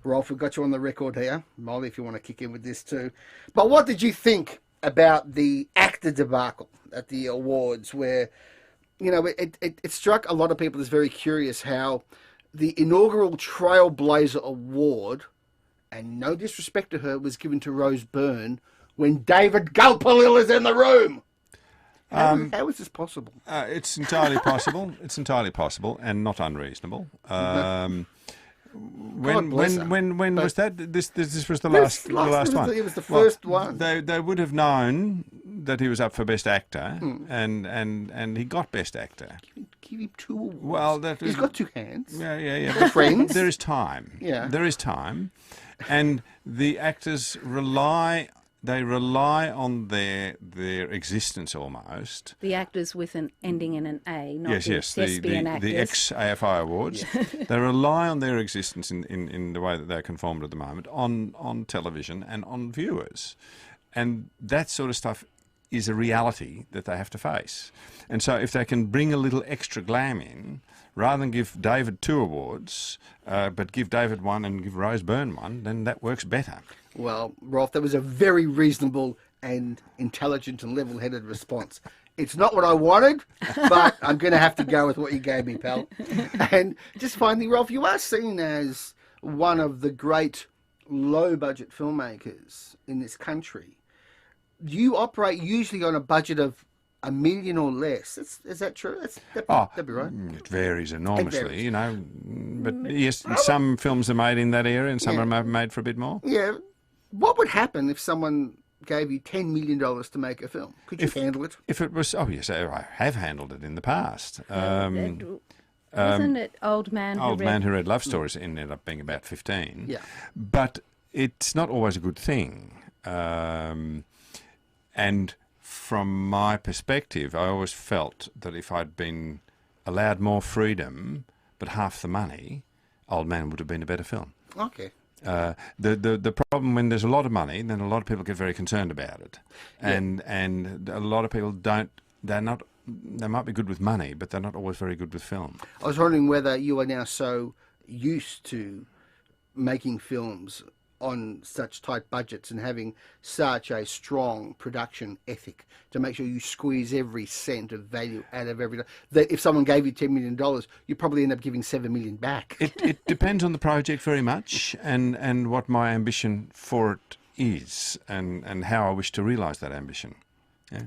Rolf, we've got you on the record here. Molly, if you want to kick in with this too. But what did you think about the AACTA debacle at the awards where, you know, it struck a lot of people as very curious how the inaugural Trailblazer award, and no disrespect to her, was given to Rose Byrne when David Gulpilil is in the room. How is this possible? It's entirely possible. It's entirely possible and not unreasonable. When was that? This was the last one. It was the first one. They would have known that he was up for Best Actor, and he got Best Actor. Give him 2 awards. Well, he's got 2 hands. Yeah. Friends. There is time. Yeah. There is time, and the actors rely on their existence almost. The actors with an ending in an A, not yes, thespian actors. The ex-AFI awards. They rely on their existence in the way that they're conformed at the moment on television and on viewers. And that sort of stuff is a reality that they have to face. And so if they can bring a little extra glam in, rather than give David 2 awards, but give David 1 and give Rose Byrne 1, then that works better. Well, Rolf, that was a very reasonable and intelligent and level-headed response. It's not what I wanted, but I'm going to have to go with what you gave me, pal. And just finally, Rolf, you are seen as one of the great low-budget filmmakers in this country. You operate usually on a budget of $1 million or less. Is that true? That'd be right. It varies enormously, you know. But yes, some films are made in that area and some are made for a bit more. Yeah. What would happen if someone gave you $10 million to make a film? Could you handle it? If it was, oh yes, I have handled it in the past. Wasn't it Old Man Who Read Love Stories ended up being about 15. Yeah. But it's not always a good thing. And from my perspective, I always felt that if I'd been allowed more freedom but half the money, Old Man would have been a better film. Okay. The problem when there's a lot of money, then a lot of people get very concerned about it, and a lot of people don't. They might be good with money, but they're not always very good with film. I was wondering whether you are now so used to making films on such tight budgets and having such a strong production ethic to make sure you squeeze every cent of value out of every, that if someone gave you $10 million, you probably end up giving $7 million back. It depends on the project very much and what my ambition for it is and how I wish to realise that ambition. Yeah.